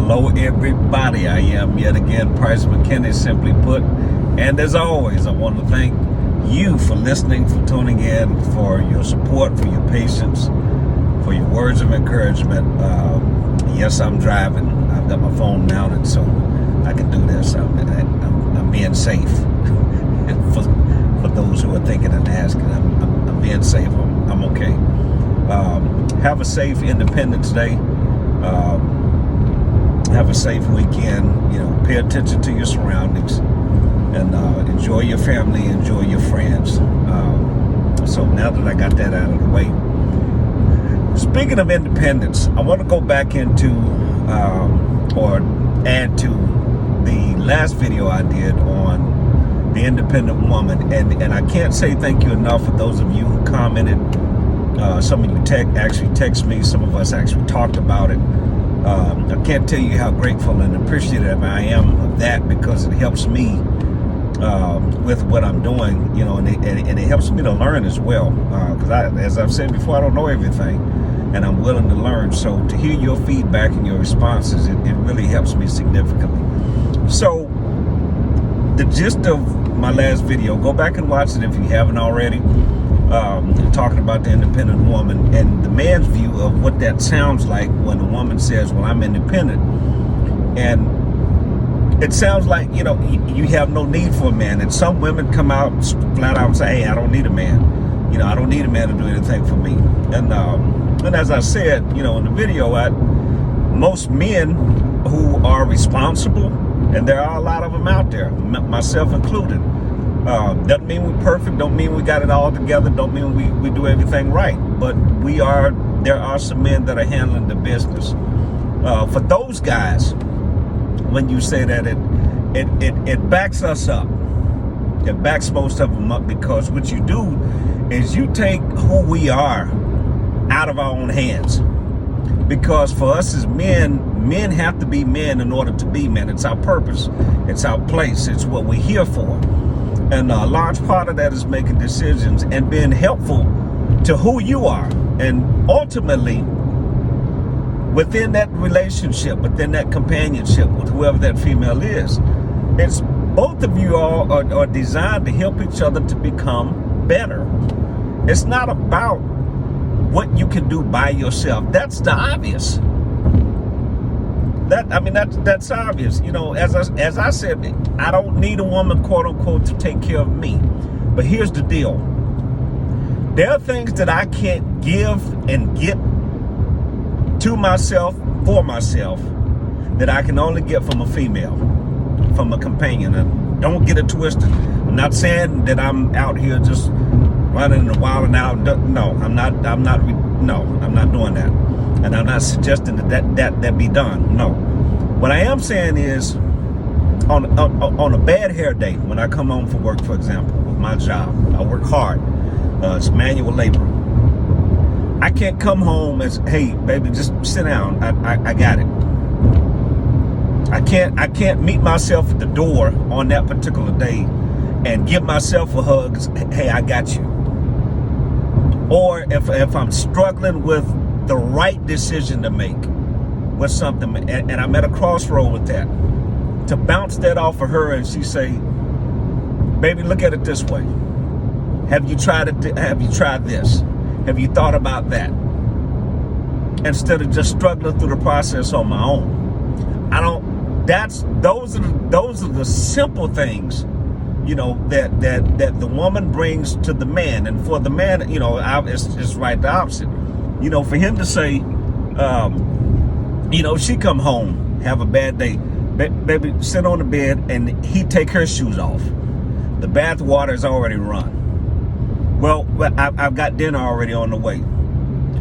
Hello everybody, I am yet again Price McKinney, simply put, and as always I want to thank you for listening, for tuning in, for your support, for your patience, for your words of encouragement. Yes, I'm driving. I've got my phone mounted so I can do this. I'm being safe. for those who are thinking and asking, I'm being safe. I'm okay. Have a safe Independence Day. Have a safe weekend. Pay attention to your surroundings, and enjoy your family, enjoy your friends. So now that I got that out of the way, speaking of independence, I want to go back into or add to the last video I did on the independent woman, and I can't say thank you enough for those of you who commented. Some of you actually text me. Some of us actually talked about it. I can't tell you how grateful and appreciative I am of that, because it helps me with what I'm doing, and it helps me to learn as well. Because as I've said before, I don't know everything, and I'm willing to learn. So to hear your feedback and your responses, it really helps me significantly. So the gist of my last video, go back and watch it if you haven't already. Talking about the independent woman and the man's view of what that sounds like when a woman says, well, I'm independent. And it sounds like, you have no need for a man. And some women come out flat out and say, hey, I don't need a man. I don't need a man to do anything for me. And as I said, in the video, most men who are responsible, and there are a lot of them out there, myself included, doesn't mean we're perfect, don't mean we got it all together, don't mean we do everything right, but there are some men that are handling the business. For those guys, when you say that, it backs us up. It backs most of them up, because what you do is you take who we are out of our own hands. Because for us as men have to be men in order to be men. It's our purpose, it's our place, it's what we're here for. And a large part of that is making decisions and being helpful to who you are. And ultimately, within that relationship, within that companionship with whoever that female is, it's both of you all are designed to help each other to become better. It's not about what you can do by yourself. That's the obvious. That's obvious. As I said, I don't need a woman, quote unquote, to take care of me. But here's the deal. There are things that I can't give and get to myself, for myself, that I can only get from a female, from a companion. And don't get it twisted. I'm not saying that I'm out here just running and wilding out. No, I'm not doing that. And I'm not suggesting that be done. No. What I am saying is, on a bad hair day, when I come home from work, for example, with my job, I work hard. It's manual labor. I can't come home as, hey, baby, just sit down. I got it. I can't meet myself at the door on that particular day and give myself a hug. Hey, I got you. Or if I'm struggling with the right decision to make with something, and I'm at a crossroad with that, to bounce that off of her and she say, baby, look at it this way. Have you tried it? Have you tried this? Have you thought about that? Instead of just struggling through the process on my own. Those are the simple things, that the woman brings to the man. And for the man, it's right the opposite. For him to say, she come home, have a bad day, baby, sit on the bed, and he take her shoes off. The bath water is already run. Well, I've got dinner already on the way.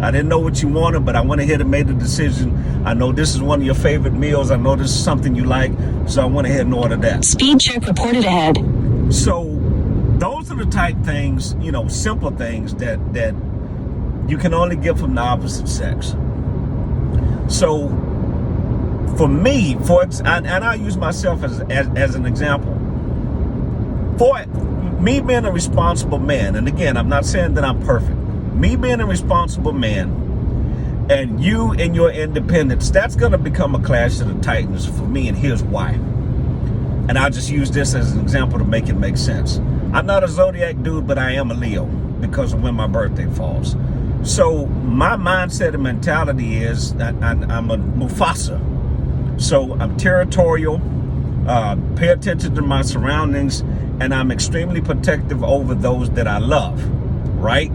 I didn't know what you wanted, but I went ahead and made the decision. I know this is one of your favorite meals. I know this is something you like, so I went ahead and ordered that. Speed check reported ahead. So those are the type things, simple things that you can only get from the opposite sex. So for me, and I'll use myself as an example. For me being a responsible man, and again, I'm not saying that I'm perfect. Me being a responsible man, and you and your independence, that's going to become a clash of the titans for me, and here's why. And I'll just use this as an example to make it make sense. I'm not a zodiac dude, but I am a Leo because of when my birthday falls. So my mindset and mentality is that I'm a Mufasa. So I'm territorial, pay attention to my surroundings, and I'm extremely protective over those that I love, right?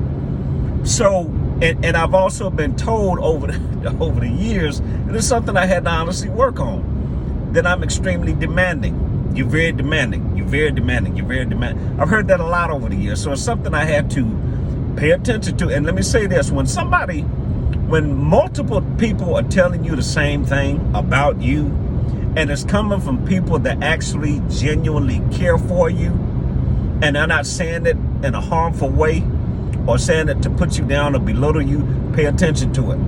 So, and I've also been told over the years, and it's something I had to honestly work on, that I'm extremely demanding. You're very demanding. You're very demanding. You're very demanding. I've heard that a lot over the years. So it's something I had to pay attention to. And let me say this, when multiple people are telling you the same thing about you, and it's coming from people that actually genuinely care for you, and they're not saying it in a harmful way or saying it to put you down or belittle you, pay attention to it.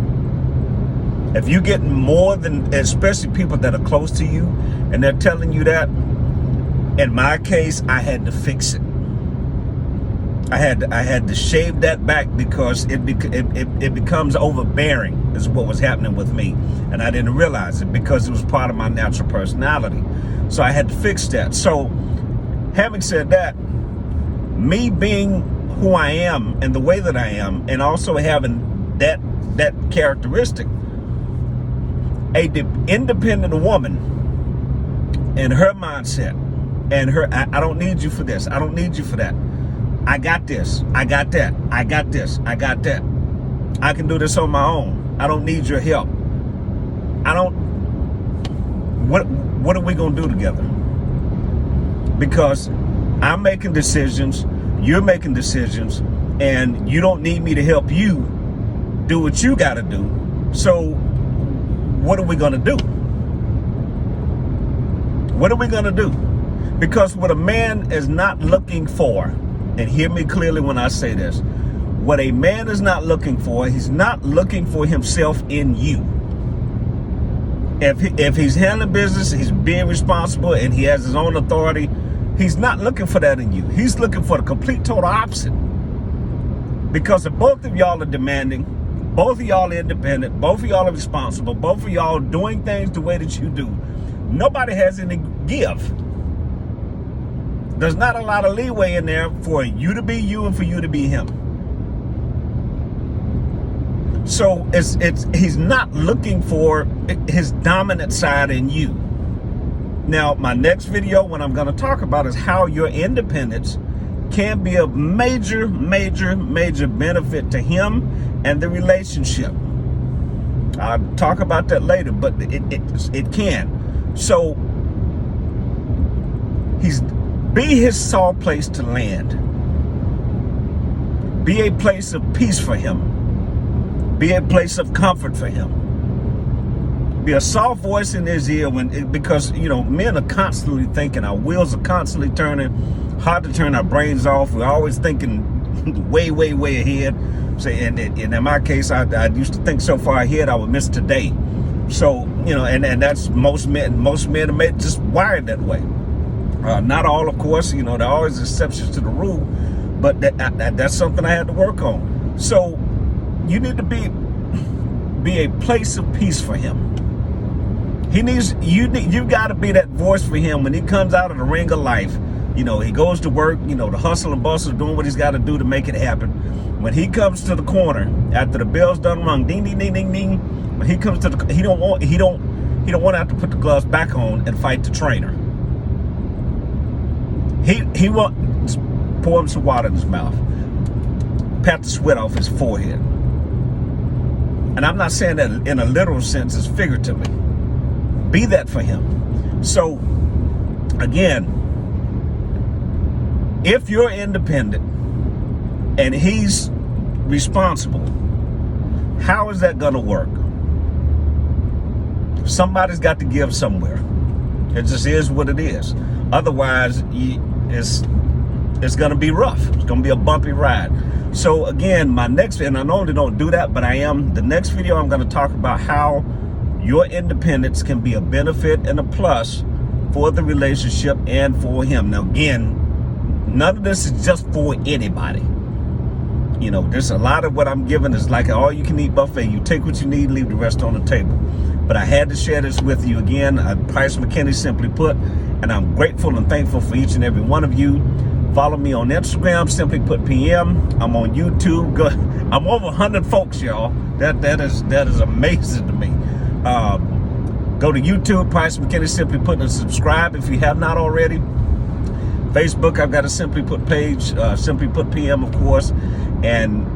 If you get more than, especially people that are close to you, and they're telling you that, in my case, I had to fix it. I had to shave that back because it becomes overbearing is what was happening with me, and I didn't realize it because it was part of my natural personality. So I had to fix that. So having said that, me being who I am and the way that I am, and also having that characteristic, independent woman and her mindset and her, I don't need you for this, I don't need you for that. I got this, I got that, I got this, I got that. I can do this on my own. I don't need your help. What are we gonna do together? Because I'm making decisions, you're making decisions, and you don't need me to help you do what you gotta do. So what are we gonna do? What are we gonna do? Because what a man is not looking for, and hear me clearly when I say this, what a man is not looking for, he's not looking for himself in you. If he's handling business, he's being responsible, and he has his own authority, he's not looking for that in you. He's looking for the complete total opposite. Because if both of y'all are demanding, both of y'all are independent, both of y'all are responsible, both of y'all doing things the way that you do, nobody has any give. There's not a lot of leeway in there for you to be you and for you to be him. So he's not looking for his dominant side in you. Now, my next video, what I'm going to talk about is how your independence can be a major, major, major benefit to him and the relationship. I'll talk about that later, but it can. So be his soft place to land. Be a place of peace for him. Be a place of comfort for him. Be a soft voice in his ear because men are constantly thinking, our wheels are constantly turning, hard to turn our brains off. We're always thinking way, way, way ahead. And in my case, I used to think so far ahead I would miss today. So, and that's most men are just wired that way. Not all, of course, there are always exceptions to the rule, but that's something I had to work on. So you need to be a place of peace for him. You've got to be that voice for him when he comes out of the ring of life. He goes to work, the hustle and bustle, doing what he's got to do to make it happen. When he comes to the corner after the bell's done rung, ding, ding, ding, ding, ding. When he comes to he don't want to have to put the gloves back on and fight the trainer. He wants pour him some water in his mouth, pat the sweat off his forehead. And I'm not saying that in a literal sense, it's figuratively. Be that for him. So, again, if you're independent and he's responsible, how is that going to work? Somebody's got to give somewhere. It just is what it is. Otherwise, it's going to be rough. It's going to be a bumpy ride. So again, my next, and I normally don't do that, but the next video I'm going to talk about how your independence can be a benefit and a plus for the relationship and for him. Now again, none of this is just for anybody. You know, there's a lot of what I'm giving is like an all-you-can-eat buffet. You take what you need, leave the rest on the table. But I had to share this with you again. Price McKinney, simply put, and I'm grateful and thankful for each and every one of you. Follow me on Instagram, simply put PM. I'm on YouTube. I'm over 100 folks, y'all. That is amazing to me. Go to YouTube, Price McKinney, simply put, and subscribe if you have not already. Facebook, I've got a Simply Put page, Simply Put PM, of course, and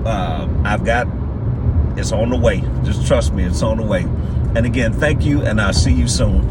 it's on the way. Just trust me, it's on the way. And again, thank you, and I'll see you soon.